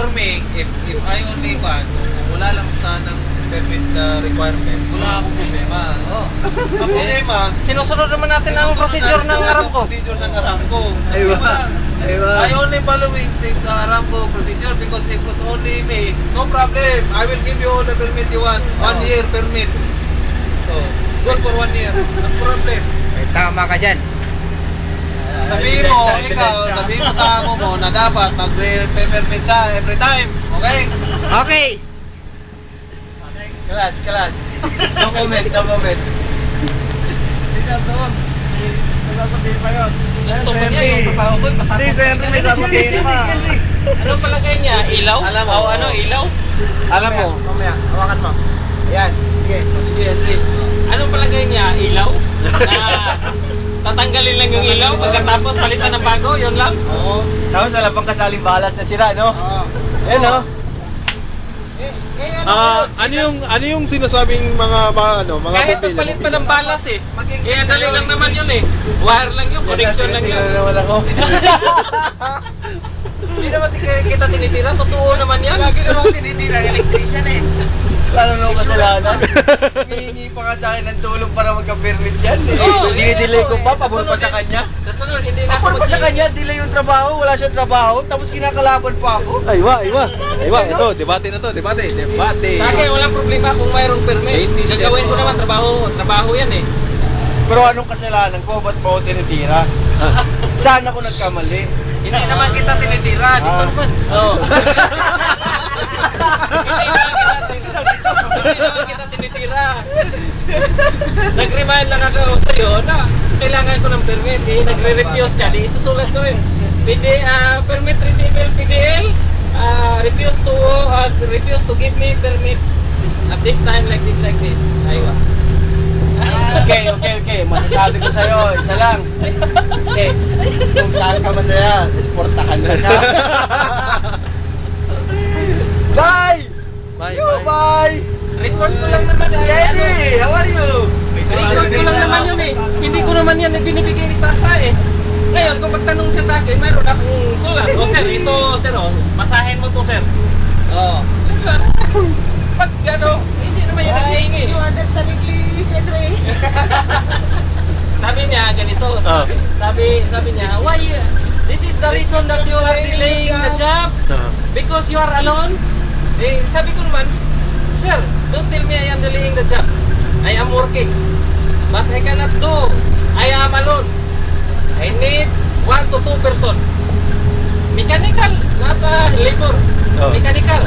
for me, if I only want, kung wala lang sanang permit requirement, wala akong problema. Ang problema, Sinusunod naman natin ang procedure ng Aramco. Procedure ng Aramco. Aywa. Aywa. I only following the Aramco procedure because if it was only me, no problem. I will give you all the permit you want. 1 year permit. So, good for 1 year. No problem. Ay, tama ka dyan. Sabihin mo, ikaw, sabihin mo sa amo mo na dapat mag-permit siya every time. Okay? Okay. Class. No comment, no comment. Nasasabihin pa yun. Gusto mo niya yung trabaho ko, Hindi, Sir Henry, may sasabihin pa. Ano palagay niya? Ilaw? Alam mo. O ano, ilaw? Alam mo. Mamaya, hawakan mo. Ayan. Sige, Henry. Anong palagay niya? Ilaw? Na tatanggalin lang yung ilaw pagkatapos palitan ng bago, yun lang? Oo. Tapos wala pang kasaling balas na sira, no? Oo. Yan, no? Ano yung sinasabing mga Kahit magpalit pa ng balas eh. Kaya dali lang naman yun eh. Wire lang yun, connection lang yun. naman ako. Hindi naman kita tinitira, totoo naman yan. Lagi namang tinitira, electrician eh. Lalo nung kasalanan. Hihingi pa nga sa akin ng tulong para magka-permit yan eh. Oo, Dinidelay ko pa, sa pabor pa sunod, sa kanya. Sa sunod, hindi na Pabor pa sa kanya, delay yung trabaho, wala siyang trabaho, tapos kinakalaban pa ako. Aywa, ito, debate na to, debate. Sa akin, walang problema kung mayroong permit. Gagawin ko naman trabaho yan eh. Pero anong kasalanan ko? Ba't mo ako tinitira? Saan ako nagkamali? Hindi naman kita tinitira, dito naman. Oo. Hindi naman kita tinitira. Nag-remind lang ako sa'yo na kailangan ko ng permit. Eh, nagre-refuse ka, di isusulat ko rin. Permit receiver PDL, refuse to give me permit at this time like this. Aywa. Okay. Masasabi ko sa'yo, isa lang. Kung saan ka masaya, sporta ka na. Bye! Bye! Record ko lang naman eh. Jenny, how are you? Record ko lang naman yun eh. Hindi ko naman yan binibigay ni Sasa eh. Ngayon, kung magtanong siya sa akin, mayroon akong sulat. O sir, ito sir, masahin mo to sir. Oo. Pag ano, hindi naman yan naghihingi. You understand English, Henry? Sabi niya, ganito. Sabi niya, why, this is the reason that you are delaying the job? Because you are alone? Eh, sabi ko naman, sir, don't tell me I am delaying the job. I am working. But I cannot do. I am alone. I need 1 to 2 person. Mechanical, not labor. Mechanical.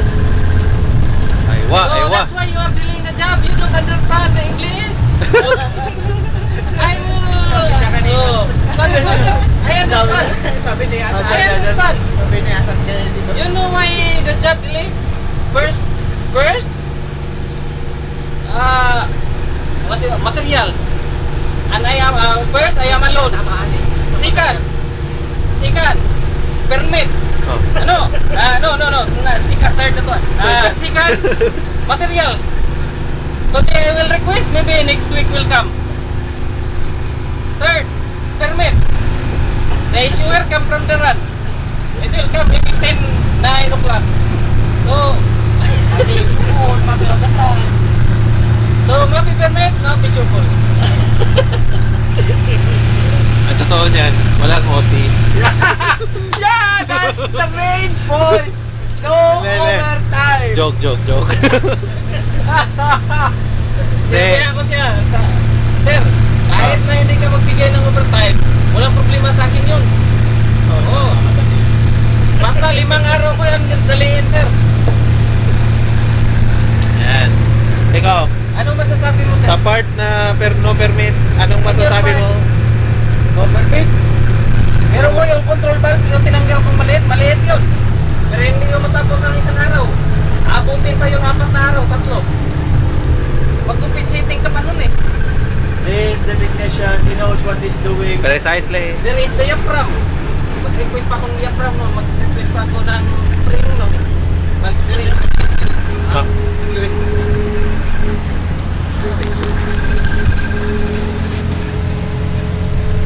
Aywa. So that's why you are delaying the job. You don't understand the English. I will. I understand. Sabi ni Asan. I understand. Sabi ni Asan kaya dito. You know why the job delay? First, materials. And I am first I am alone. Second, permit. No. Second, third na to. Second, materials. Today I will request, maybe next week will come. Third, permit. The issuer come from the run. It will come maybe 9 o'clock. So, mapi permit, mapi shuffle. Ang totoo niyan, walang OT. Yeah, that's the main point. No overtime. Joke. Sinabi ako siya, sir, kahit na hindi ka magbigay ng overtime, walang problema sa akin yun. Oo. Basta 5 araw ko yan daliin, sir. Yan. Ikaw, Anong masasabi mo, sir? sa part na no permit, anong masasabi mo? No permit? Meron mo yung control valve, yung tinanggal kong maliit yun. Pero hindi yung matapos ng isang araw. Abutin pa yung 4 na araw, 3. Mag-compete sitting ka pa nun eh. This the technician, he knows what he's doing. Precisely. There is the diaphragm. Mag-request pa akong diaphragm no, mag-request pa ako ng spring no. Mag-spring.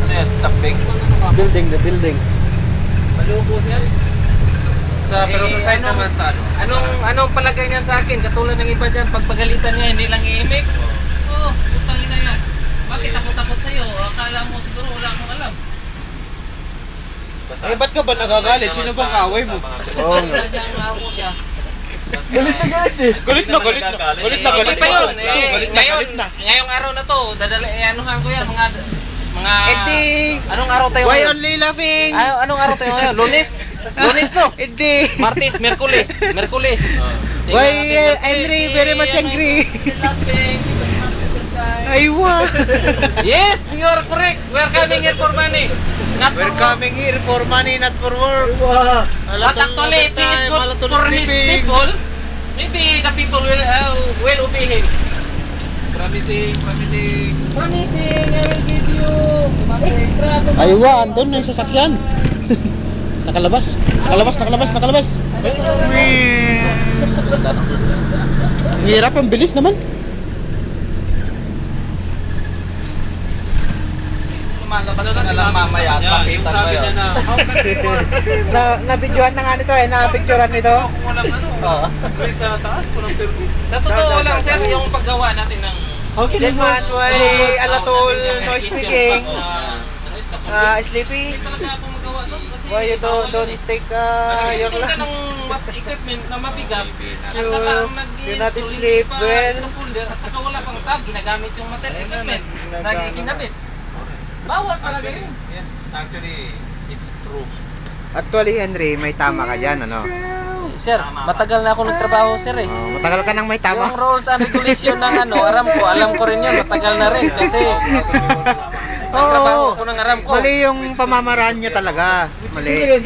Ano yan? Tapping? The building. Maluko siya. pero sa side anong- naman sa ano? Anong palagay niya sa akin? Katulad ng iba dyan, pag pagalitan niya, hindi lang iimik. Oh, utang ina yan. Bakit takot-takot sa'yo? Akala mo siguro wala akong alam. Eh, ba't ka ba nagagalit? Sino bang kaaway mo? Oo nga. Bakit siya ang ako siya? Galit na galit eh. Galit na, galit na. Galit na, Eh, galit okay pa na. yun. Galit na, Ngayon, galit na. ngayong araw na to, anuhan ko yan, mga Hindi. Anong araw tayo? Why ngayon? only laughing? Anong araw tayo ngayon? Lunes? Lunes no? Hindi. Martes, Merkulis. Merkulis. Why, Henry, very much angry. Aywa. Yes, you are correct. We are coming here for money. Not for We're work. coming here for money, not for work. Wow. But actually, it is good for his people. Maybe the people will obey him. Promising, promising. Promising, I will give you extra. Aywa, andun na yung sasakyan. Nakalabas. Nakalabas. Hirap, ang bilis naman. Lumalabas ka na lang mamaya at lapitan mo yun. Na-videoan na nga nito na-picturean nito. Kung walang Oo. sa taas, walang permit. Sa totoo lang sir, yung paggawa natin ng Gentleman, why alatol noise making? Sleepy? Hindi talaga ako magawa nun kasi Why you don't take your Nagtitinda lunch? ng equipment na mabigat at You- saka ang you not nag-install sleep hindi pa well. scaffolder at saka wala pang tag, ginagamit yung material equipment nagkinabit. Bawal talaga yun. Yes, actually, it's true. Actually, Henry, may tama ka dyan, ano? Sir, matagal na ako nagtrabaho sir eh. Oh, matagal ka nang may Yung tama. rules and regulation ng Aramco, alam ko rin yun, matagal na rin kasi nagtrabaho ko ng Aramco. Mali yung pamamaraan niya talaga. Mali.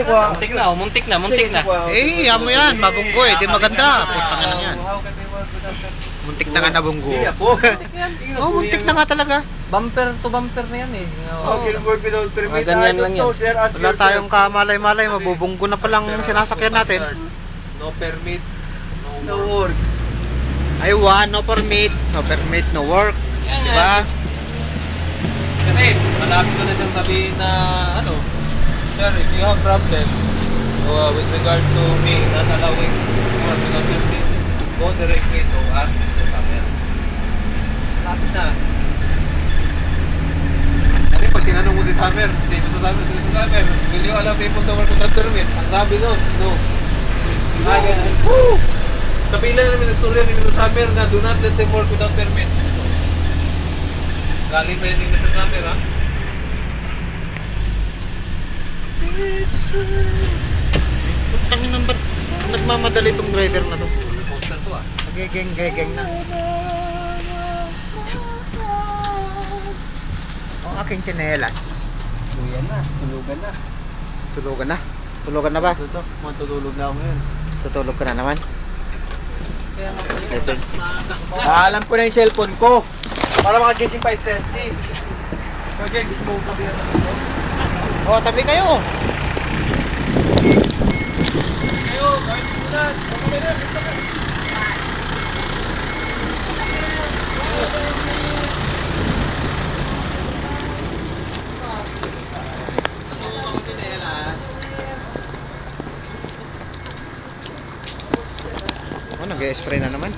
Muntik na. Eh, yan mo yan, mabunggo eh, di maganda. Puntang na yan. Muntik na nga nabunggo. Oh, muntik na nga talaga. Bumper to bumper na yan eh. Oh, can work without permit. Mga ganyan I don't lang know, yan. sir. Ask Wala yourself. tayong kamalay-malay, mabubunggo na palang sinasakyan natin. No permit, No work. Aywa, no permit, no work. Yan nga. Diba? Kasi, malapit ko na siyang sabihin na, Sir, if you have problems with regard to me not allowing work without permit, go directly to ask Mr. Samuel. Malapit na. Kasi pag tinanong mo si Samuel, si Mr. Samuel, will you allow people to work without permit? Ang sabi nun, no. Ganun. Woo! Kapila namin nagsurya ni Mr. Samuel na do not let them work without permit. Galing pa yun ni Mr. Samuel, ha? Putang ina, ba't nagmamadali tong driver na to? Poster to, ah. Gegeng na. Ang aking tsinelas. Tuyan na. Tulugan na. Tulugan na ba? Ito, matutulog na ako ngayon. Tutulog ka na naman. Sleeping. Alam ko na yung cellphone ko. Para makagising pa 5:30. Okay, gusto mo tabi na ito? Oh, tabi kayo. Kayo, kahit muna. Oh, nag-spray na naman.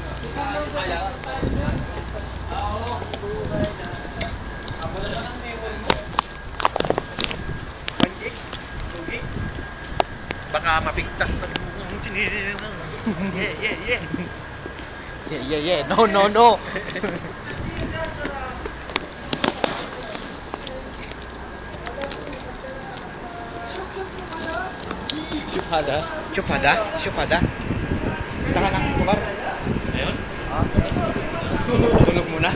Baka mapigtas sa buong chinela. Yeah. Yeah. No. Chupada. Punta ka ng kubar. Ayun? Tulog muna.